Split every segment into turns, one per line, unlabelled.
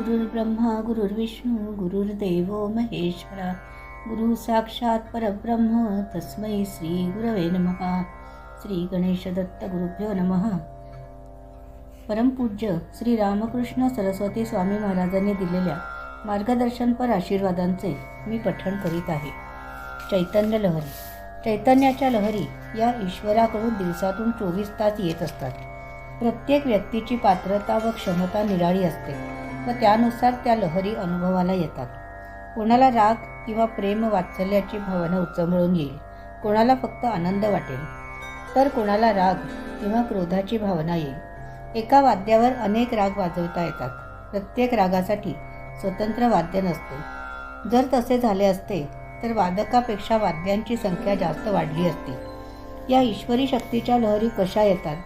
गुरुर्ब्रह्मा गुरुर्विष्णू गुरुर्देव महेश्वरा गुरु साक्षात परब्रह्म तस्मै श्री गुरवे नमः. श्री गणेश दत्त गुरुभ्यो नमः. परमपूज्य श्री रामकृष्ण सरस्वती स्वामी महाराजांनी दिलेल्या मार्गदर्शनपर आशीर्वादांचे मी पठण करीत आहे. चैतन्य लहरी. चैतन्याच्या लहरी या ईश्वराकडून दिवसातून 24 तास येत असतात. प्रत्येक व्यक्तीची पात्रता व क्षमता निराळी असते व त्यानुसार त्या लहरी अनुभवाला येतात. कोणाला राग किंवा प्रेम वात्सल्याची भावना उचंबळून येईल, कोणाला फक्त आनंद वाटेल, तर कोणाला राग किंवा क्रोधाची भावना येईल. एका वाद्यावर अनेक राग वाजवता येतात. प्रत्येक रागासाठी स्वतंत्र वाद्य नसते. जर तसे झाले असते तर वादकापेक्षा वाद्यांची संख्या जास्त वाढली असती. या ईश्वरी शक्तीच्या लहरी कशा येतात,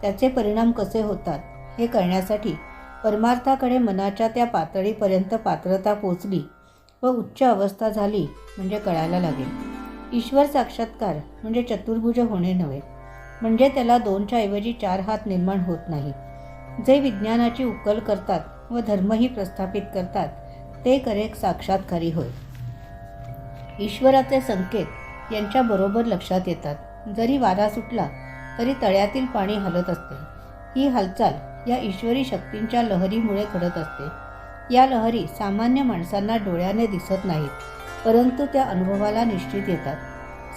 त्याचे परिणाम कसे होतात हे कळण्यासाठी परमार्थाकडे मनाच्या त्या पातळीपर्यंत पात्रता पोचली व उच्च अवस्था झाली म्हणजे कळायला लागेल. ईश्वर साक्षात्कार म्हणजे चतुर्भुज होणे नव्हे, म्हणजे त्याला 2च्या ऐवजी 4 हात निर्माण होत नाही. जे विज्ञानाची उकल करतात व धर्मही प्रस्थापित करतात ते खरे साक्षात्कारी होय. ईश्वराचे संकेत यांच्या बरोबर लक्षात येतात. जरी वारा सुटला तरी तळ्यातील पाणी हलत असते. ही हालचाल या ईश्वरी शक्तींच्या लहरीमुळे घडत असते. या लहरी सामान्य माणसांना डोळ्याने दिसत नाहीत, परंतु त्या अनुभवाला निश्चित येतात.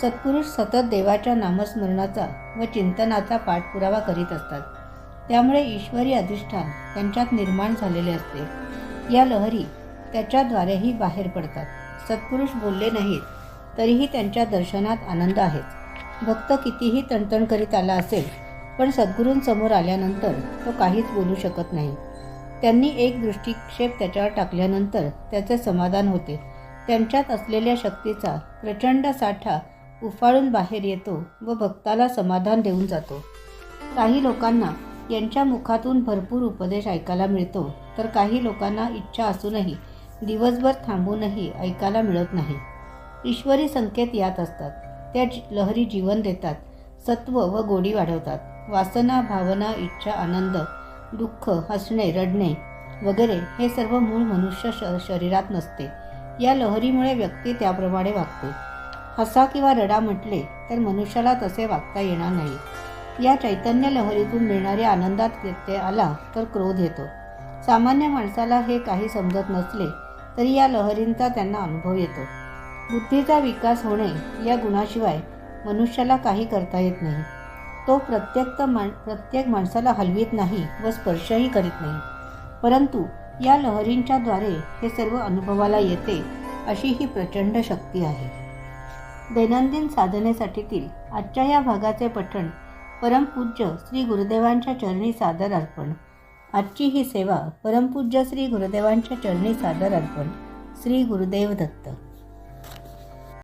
सत्पुरुष सतत देवाच्या नामस्मरणाचा व चिंतनाचा पाठपुरावा करीत असतात. त्यामुळे ईश्वरी अधिष्ठान त्यांच्यात निर्माण झालेले असते. या लहरी त्याच्याद्वारेही बाहेर पडतात. सत्पुरुष बोलले नाहीत तरीही त्यांच्या दर्शनात आनंद आहेच. भक्त कितीही तणतण करीत आला असेल, पण सद्गुरूंसमोर आल्यानंतर तो काहीच बोलू शकत नाही. त्यांनी एक दृष्टिक्षेप त्याच्यावर टाकल्यानंतर त्याचे समाधान होते. त्यांच्यात असलेल्या शक्तीचा प्रचंड साठा उफाळून बाहेर येतो व भक्ताला समाधान देऊन जातो. काही लोकांना यांच्या मुखातून भरपूर उपदेश ऐकायला मिळतो, तर काही लोकांना इच्छा असूनही दिवसभर थांबूनही ऐकायला मिळत नाही. ईश्वरी संकेत यात असतात. त्या लहरी जीवन देतात, सत्व व गोडी वाढवतात. वासना, भावना, इच्छा, आनंद, दुःख, हसणे, रडणे वगैरे हे सर्व मूळ मनुष्य शरीरात नसते. या लहरीमुळे व्यक्ती त्याप्रमाणे वागते. हसा किंवा रडा म्हटले तर मनुष्याला तसे वागता येणार नाही. या चैतन्य लहरीतून मिळणाऱ्या आनंदात व्यत्यय आला तर क्रोध येतो. सामान्य माणसाला हे काही समजत नसले तरी या लहरींचा त्यांना अनुभव येतो. बुद्धीचा विकास होणे या गुणाशिवाय मनुष्याला काही करता येत नाही. तो प्रत्येक माणसाला हलवीत नाही व स्पर्शही करीत नाही, परंतु या लहरींच्या द्वारे हे सर्व अनुभवाला येते. अशी ही प्रचंड शक्ती आहे. दैनंदिन साधनेसाठीतील आजच्या या भागाचे पठण परमपूज्य श्री गुरुदेवांच्या चरणी सादर अर्पण. आजची ही सेवा परमपूज्य श्री गुरुदेवांच्या चरणी सादर अर्पण. श्री गुरुदेव दत्त.